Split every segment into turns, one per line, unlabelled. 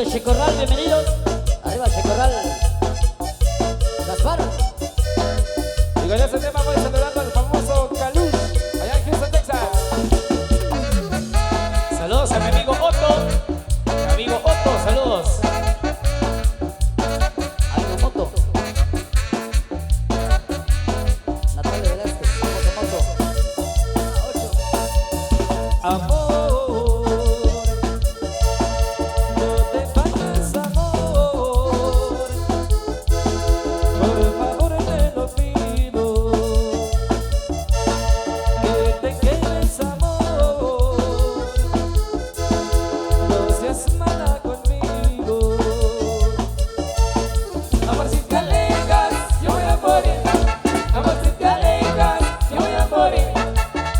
de Chicorral, bienvenidos. Arriba Chicorral. Gaspar.
Y con ese tema voy saludando al famoso Calush, allá en Houston, Texas. Saludos a mi amigo Otto. Mi amigo Otto, saludos.
Amigo Moto. Natalia Velázquez, famoso Moto.
Amor.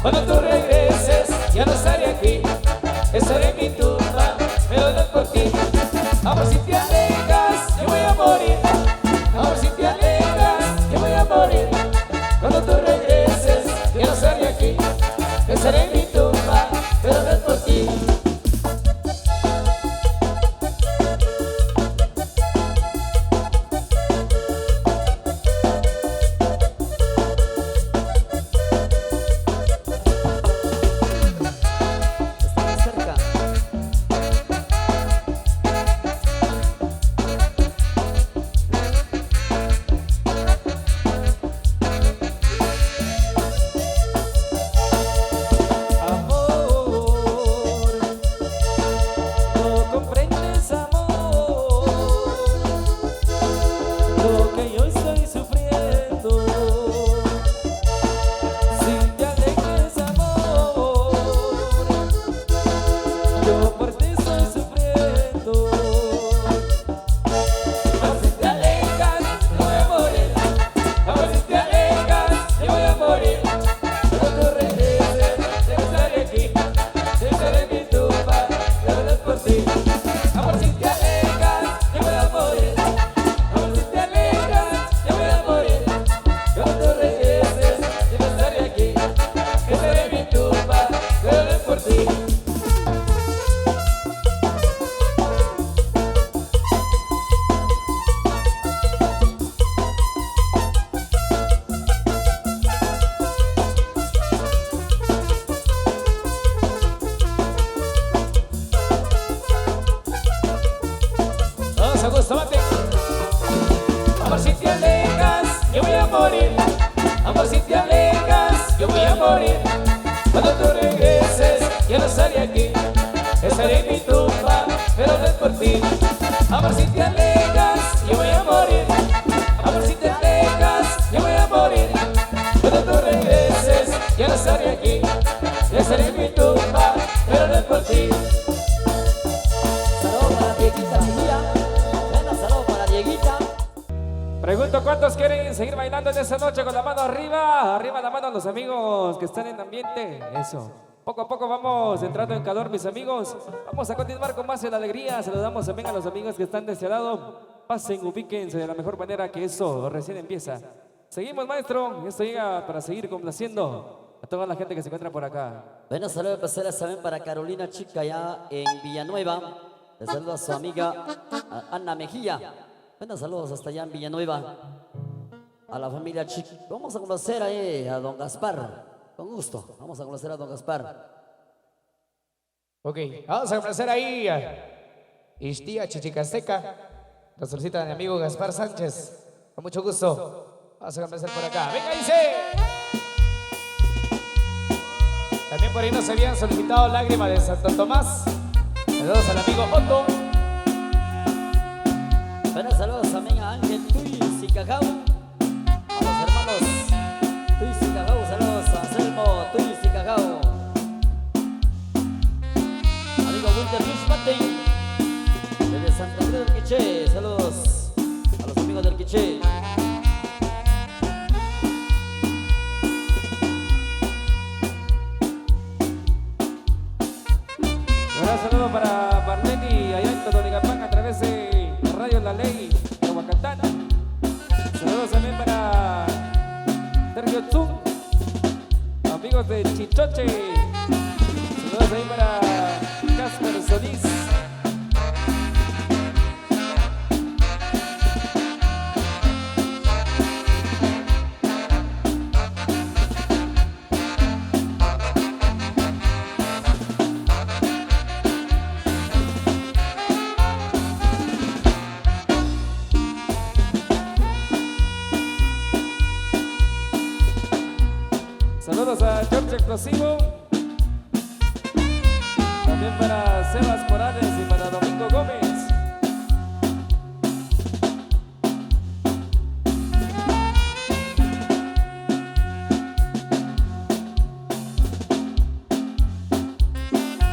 Cuando tú regreses, ya no estaré aquí. Estaré en mi tumba, pero no es por ti. Amor, si te alejas, yo voy a morir. Amor, si te alejas, yo voy a morir. Cuando tú regreses, ya no estaré aquí. Estaré en mi tumba, pero no es por ti. Amor, si te alejas, yo voy a morir. Amor, si te alejas, yo voy a morir. Cuando tú regreses, ya no estaré aquí. Estaré en mi tumba, pero no es por ti. Amor, si te alejas, yo voy a morir. Amor, si te alejas, yo voy a morir. Cuando tú regreses, ya no estaré aquí. Estaré en mi tumba, pero no es por ti. Pregunto cuántos quieren seguir bailando en esta noche con la mano arriba. Arriba la mano los amigos que están en ambiente. Eso. Poco a poco vamos entrando en calor, mis amigos. Vamos a continuar con más en la alegría. Saludamos también a los amigos que están de este lado. Pasen, ubíquense de la mejor manera, que eso recién empieza. Seguimos, maestro. Esto llega para seguir complaciendo a toda la gente que se encuentra por acá.
Bueno, saludos especiales también para Carolina Chica allá en Villanueva. Le saludo a su amiga Ana Mejía. Buenos saludos hasta allá en Villanueva, a la familia Chic. Vamos a conocer ahí a don Gaspar, con gusto. Vamos a conocer a don Gaspar.
Ok, vamos a conocer ahí a Ixtía Chichicasteca, la solicita de mi amigo Gaspar Sánchez. Con mucho gusto. Vamos a conocer por acá. ¡Venga, dice! También por ahí nos habían solicitado Lágrima de Santo Tomás. Saludos al amigo Otto.
Buenos saludos también a Ángel Tuyis y Cacao, a los hermanos Tuyis y Cacao. Saludos a Anselmo Tuyis y Cacao, amigo Wilder Luis desde Santa Cruz del Quiché. Saludos a los amigos del Quiché.
Un gran saludo para Marleni allá en Totonicapán a través de Radio La Ley de Huacatán. Saludos también para Sergio Tzum, amigos de Chichoche. Saludos ahí para Casper Solís. explosivo. También para Sebas Morales y para Domingo Gómez.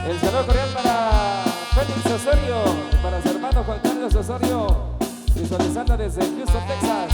El saludo cordial para Félix Osorio, para su hermano Juan Carlos Osorio, visualizando desde Houston, Texas.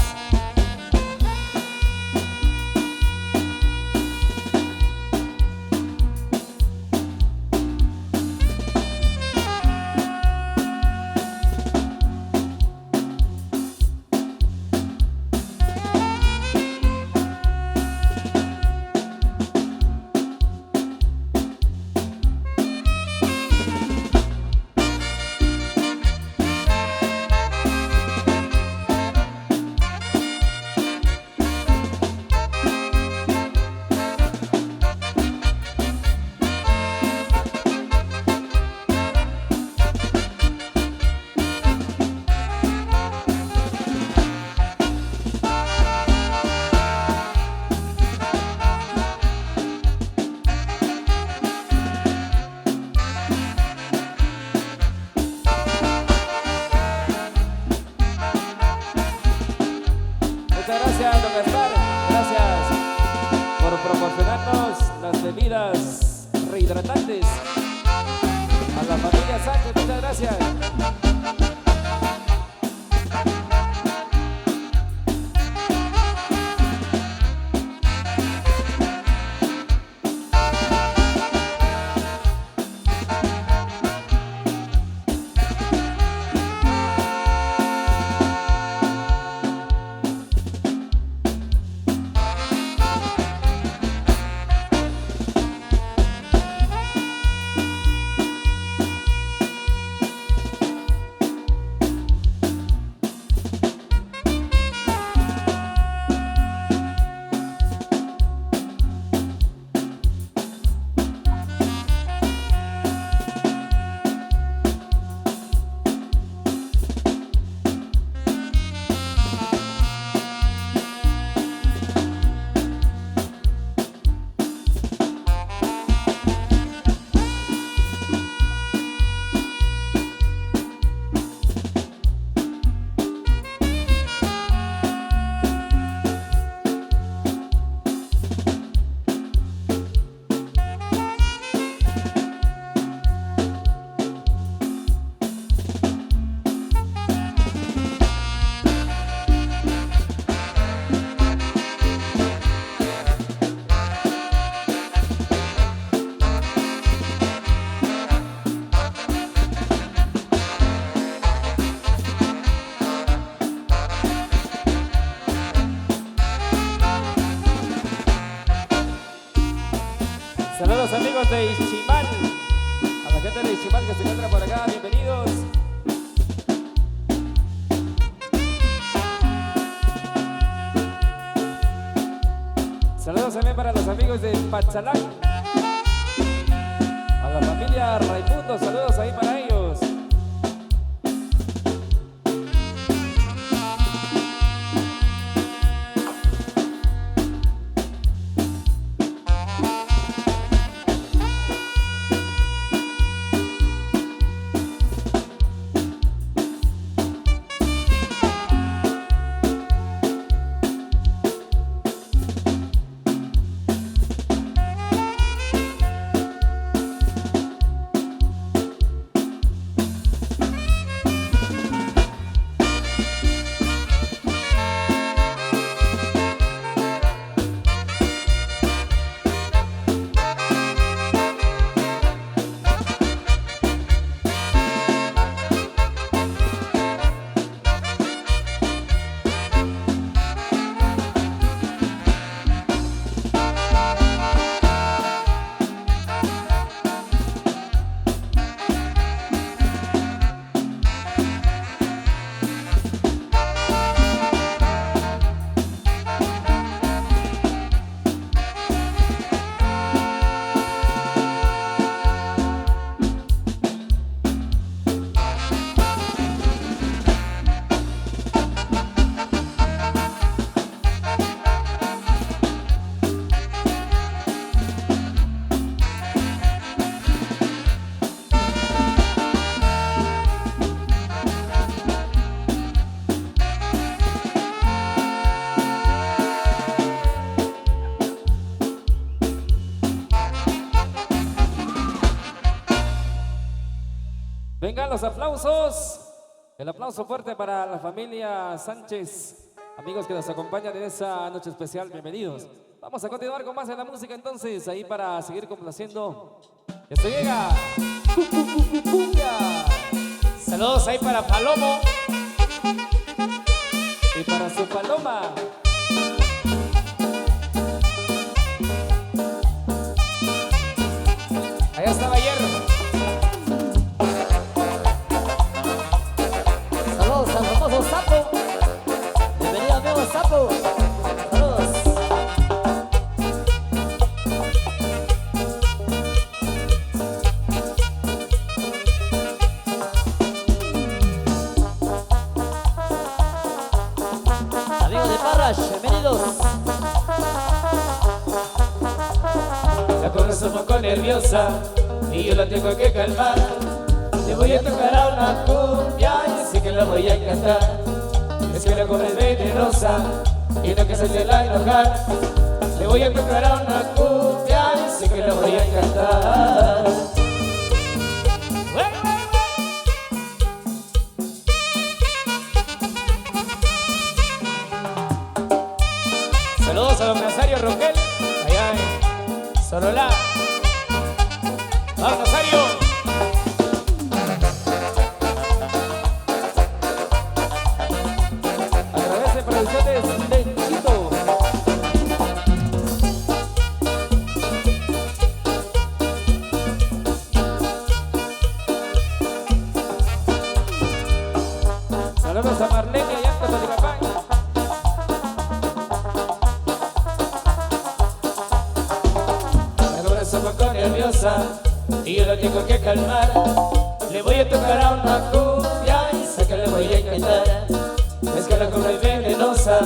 Muchas gracias, don Gaspar. Gracias por proporcionarnos las bebidas rehidratantes. A la familia Sánchez, muchas gracias. Saludos amigos de Ichimal, a la gente de Ichimal que se encuentra por acá, bienvenidos. Saludos también para los amigos de Pachalán, a la familia Raimundo, saludos ahí para ellos. Vengan los aplausos. El aplauso fuerte para la familia Sánchez. Amigos que nos acompañan en esa noche especial, bienvenidos. Vamos a continuar con más de la música entonces, ahí para seguir complaciendo. Esto llega. Cumbia.
Saludos ahí para Palomo.
Y para su paloma.
Allá estaba ayer.
Saludos al famoso Sapo. Bienvenido amigo Sapo. Saludos. Amigos de Parrash, bienvenidos.
La conoce un poco nerviosa y yo la tengo que calmar. Le voy a tocar a una cumbia y sé que la voy a cantar. Es que la cobra es venenosa y no que se te la enojar. Le voy a tocar a una cumbia y sé que la voy a cantar.
Saludos a don Nazario Roquel. Allá en Sololá. Vamos, Nazario.
A través de producciones Lenchito. Saludos a Marlene y Antas de Papá. La cobra es un poco nerviosa y yo la tengo que calmar. Le voy a tocar a una cumbia y sé que le voy a cantar. Es que la cobra es venenosa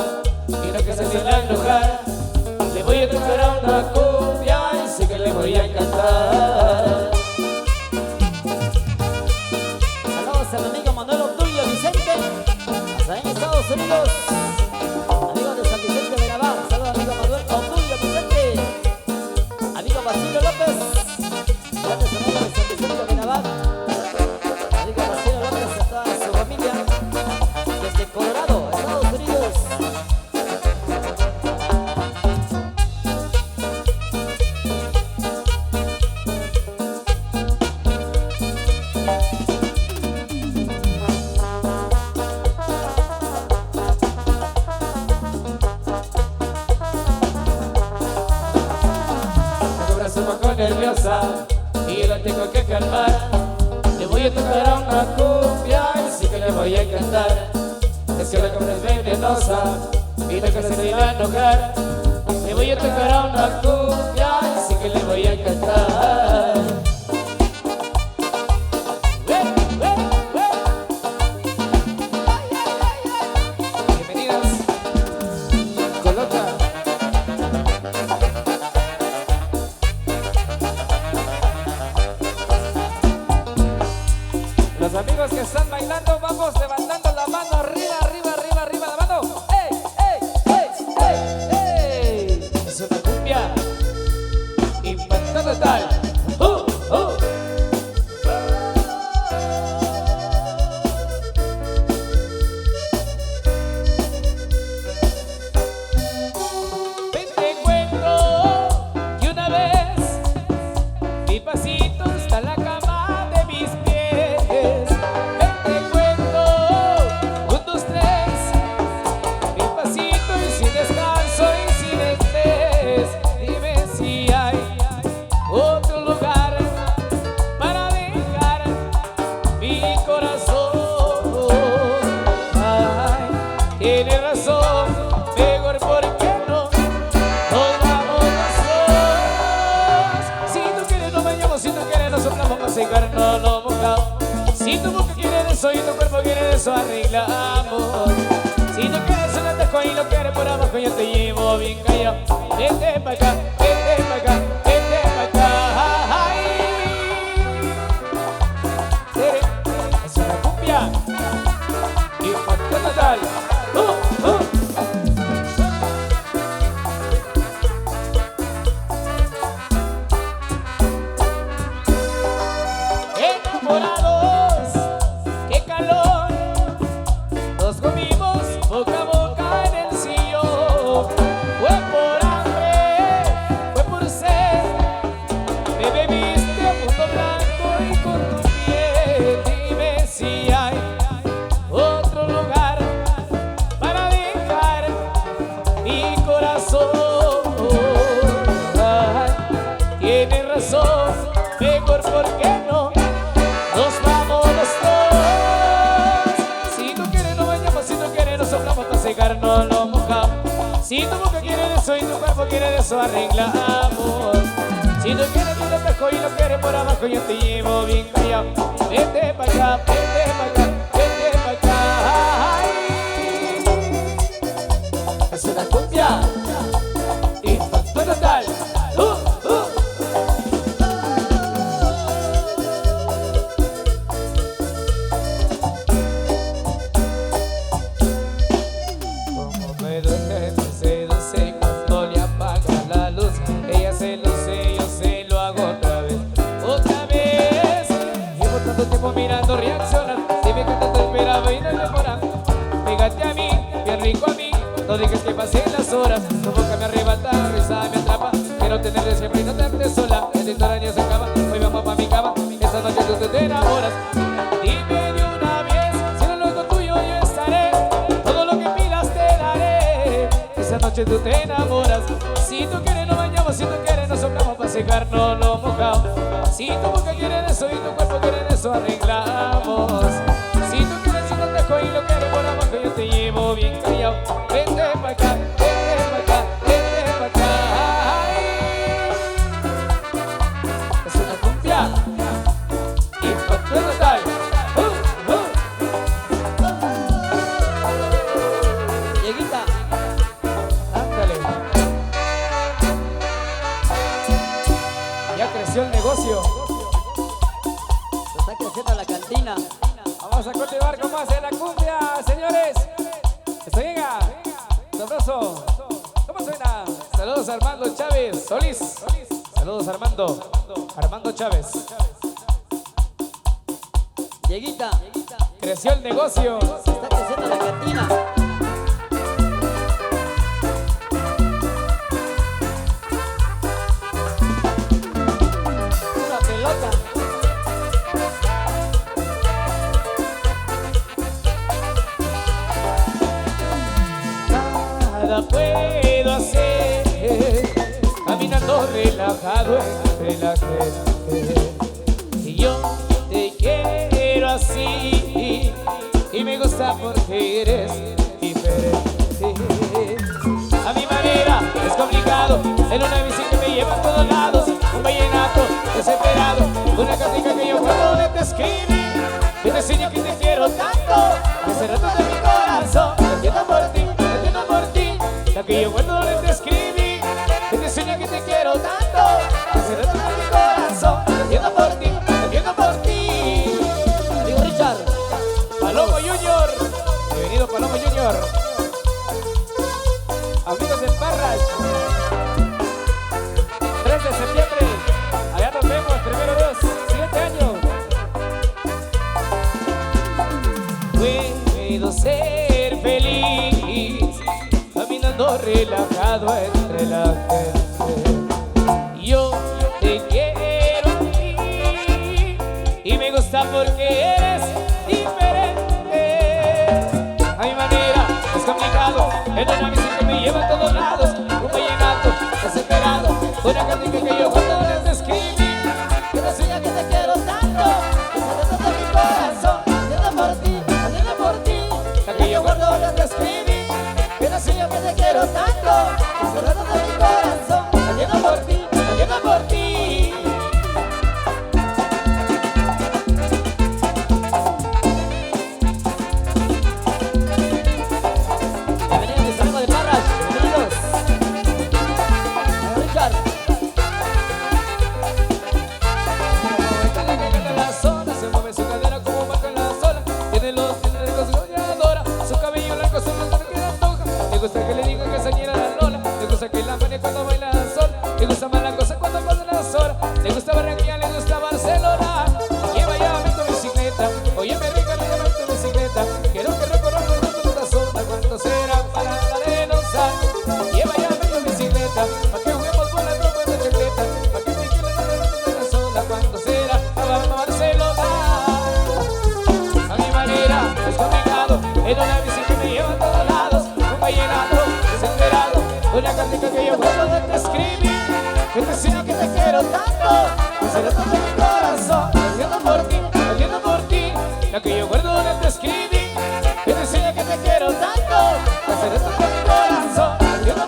y no que se te la enojar. Le voy a tocar a una cumbia y sé que le voy a cantar.
Saludos a mi amigo Manuel Obdulio Vicente, hasta en Estados Unidos. Amigos de San Vicente de Gabán, saludos amigo Manuel Obdulio Vicente. Amigo Basilio López, grandes amigos de San Vicente de Gabán. Amigo Basilio López, a toda su familia, desde Colorado, Estados Unidos.
La cobra es un poco nerviosa y yo la tengo que calmar. Le voy a tocar a una cumbia y sí que le voy a cantar. Es que la cobra es venenosa y no que se te va a enojar. Le voy a tocar a una cumbia y sí que le voy a cantar. Bienvenidas, Coloca. Los amigos que están bailando, vamos levantando la mano arriba, arriba, arriba, arriba la mano. ¡Ey, ey, ey, ey, ey! Es una cumbia impacto total. Ven, te cuento que una vez mi pasito está en la cama de mis pies. Ven, te cuento, 1, 2, 3, mi pasito y sin descanso y sin estrés. Dime si hay otro lugar para dejar mi corazón. Ay, tienes razón, mejor porque no nos vamos los dos. Si tú quieres nos bañamos, si tú quieres nos soplamos para secarnos los mojados. Si tu boca quiere eso y tu cuerpo quiere eso, arreglamos. Si tú quieres eso, te dejo y lo quieres por abajo, yo te llevo bien callado. Vete pa' acá, vete pa' acá, vete pa' acá. Ay. Es una cumbia impacto total. Enamorados Si tu boca quiere de eso y tu cuerpo quiere de eso, arreglamos. Si tú quieres el espejo y lo quieres por abajo, yo te llevo bien callado. Vete pa' acá, vete pa' acá, vete pa' acá.
Es una cumbia.
Impacto total. Como me seduce cuando le apaga la luz. Ella se luce, yo se lo hago otra vez. Otra vez. Llevo tanto tiempo mirando reaccionar. Dime que tanto esperaba y no es demora. Pégate a mí, bien rico a mí. No dejes que pasen las horas. Tu boca me arrebata, risa me atrapa. Quiero tenerte siempre y no tenerte sola. Esta historia se acaba, hoy vamos pa' mi cama. Esta noche tú te enamoras. Dime de una vez, si no lo tuyo yo estaré. Todo lo que pidas te daré. Esa noche tú te enamoras. Si tú quieres nos bañamos, si tú quieres nos soplamos pa' secarnos lo mojado. Si tu boca quiere de eso y tu cuerpo quiere de eso, arreglamos. Si tú quieres un dejo y lo quieres por abajo, yo te llevo bien callado. Vente pa' acá, vente pa' acá, vente pa' acá. Es una cumbia. Impacto total.
Dieguita.
Ándale. Ya creció el negocio.
Se está creciendo la cantina.
Vamos a continuar con más de la cumbia, señores. Esto llega. Sabroso. ¿Cómo suena? Saludos a Armando Chávez Solís. Saludos Armando. Armando Chávez.
Dieguita.
Creció el negocio.
Se está creciendo la cantina. Una pelota.
Nada puedo hacer, caminando relajado entre la gente. Y yo te quiero así, y me gusta porque eres diferente. A mi manera es complicado, en una bici que me lleva a todos lados. Un vallenato desesperado, una canción que yo cuando te escribí. Que te enseño que te quiero tanto, que hace rato de mi corazón. Lo entiendo por ti, lo entiendo por ti. La que yo guardo donde te escribí. Que te enseño que te quiero tanto, que hace rato de mi corazón. Lo entiendo por ti, lo entiendo por ti.
Amigo Richard.
Palomo Junior, bienvenido Palomo Junior. Amigos de Parras, 3 de septiembre, allá nos vemos, primero Dios, 7 años. Puedo ser feliz, caminando relajado entre la gente. Yo te quiero a ti, y me gusta porque eres diferente. A mi manera es complicado, en una bici que me lleva a todos lados. Un vallenato desesperado, una canción que yo cuando te escribí.
Que te enseña que te quiero tanto, que se retrata de mi corazón. Entiendo por ti, entiendo por ti.
La que yo guardo
Cuando te escribí, que te enseña que te quiero tanto, que se retrata de mi corazón. Entiendo por ti, entiendo por ti. Bienvenidos mis amigos de Parras, bienvenidos. Amigo Richard.
la zona, se mueve su cadera como marca en la sola. Tiene los dientes soñadora, su cabello blanco son los que le antoja. Le gusta que le digan que se la lola, le gusta que la mane cuando baila sola, le gusta más la cosa cuando pasan las horas. Le gusta Barranquilla, le gusta Barcelona. Llévame tu bicicleta, oye me rica, llévame tu bicicleta. Quiero que recorramos juntos esta zona, ¿cuánto será para la arenosa? Llévame tu bicicleta, pa' que juguemos con la tropa de chaqueta, pa' que te quieran la sola, ¿cuánto será para Barcelona? A mi manera es complicado, en una bici que me lleva a todos lados. Un vallenato desesperado, una canción que yo puedo de te escribí. Que te enseño que te quiero tanto, que se retrata de mi corazón. Lo entiendo por ti, lo entiendo por ti. La que yo guardo donde te escribí. Que te enseño que te quiero tanto, que se retrata de mi corazón. Lo entiendo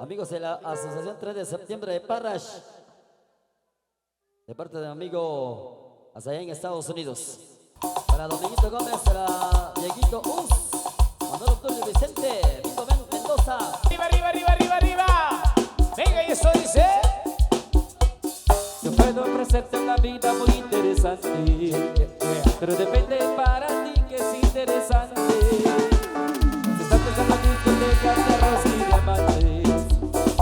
amigos de la Asociación 3 de Septiembre de Parrash, de parte de mi amigo hasta allá en Estados Unidos. Para Dominguito Gómez, para Dieguito Uz, Manolo Tulio Vicente, Vito Mendoza.
Arriba, arriba, arriba, arriba, arriba. Venga, y eso dice.
Yo puedo ofrecerte una vida muy interesante, pero depende para ti que es interesante. Si estás pensando en discotecas de arroz y diamantes,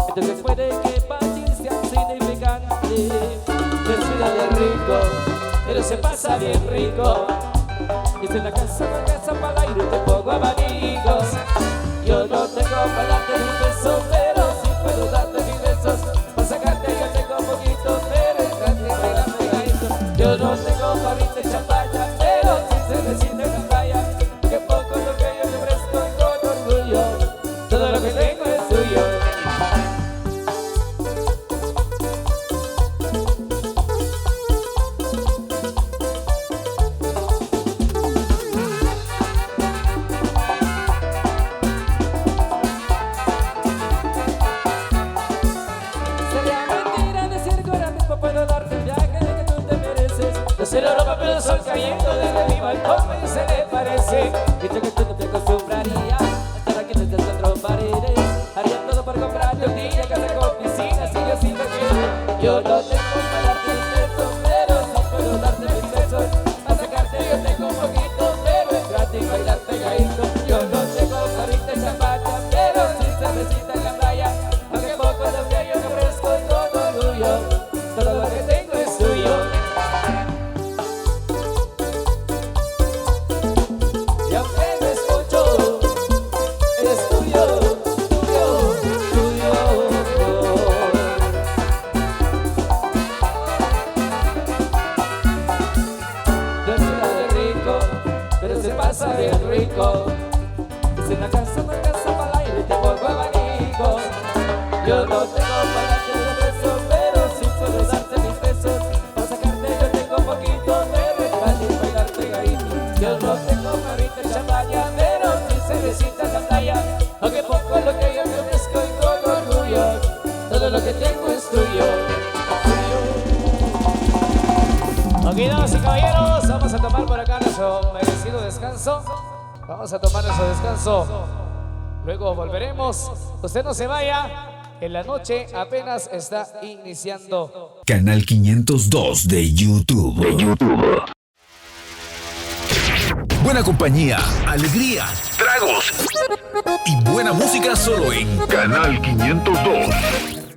entonces puede que para ti sea insignificante. Vestida de rico, pero se pasa bien rico. Y si en la casa para el aire te pongo abanicos. Yo no tengo para darte un beso, pero sí puedo darte mis besos. Para sacarte yo tengo poquito, pero es gratis para pegadito. Yo no tengo para abrirte champaña, pero sí cervecita en la playa. Que poco lo que yo te ofrezco y con orgullo, todo lo que tengo es tuyo.
Se lo roba pero el sol cayendo desde mi balcón y se le parece.
Dicho que tú no te acostumbrarías a estar aquí en estas cuatro paredes. Haría todo por comprarte un día casa con piscina si yo sí lo quiero. Yo no tengo para darte mis besos, pero sí puedo darte mis besos. A sacarte yo tengo un poquito, pero es gratis bailar pegadito. Yo no tengo para abrirte champaña, pero sí cervecita en la playa. Aunque poco lo que yo te ofrezco y con orgullo, todo lo que tengo es tuyo. Bien rico, es en la casa para el aire te pongo abanico. Yo no tengo para darte un beso, pero sí puedo darte mis besos. Para sacarte yo tengo poquito, pero es gratis bailar pegadito. Yo no tengo para abrirte champaña, pero sí cervecita en la playa. Aunque poco es lo que yo te ofrezco y con orgullo, todo lo que tengo es tuyo.
Ok, damas y caballeros, vamos a tomar por acá nuestro merecido descanso. Vamos a tomar nuestro descanso. Luego volveremos. Usted no se vaya, en la noche apenas está iniciando.
Canal 502 de YouTube. Buena compañía, alegría, tragos y buena música solo en Canal 502.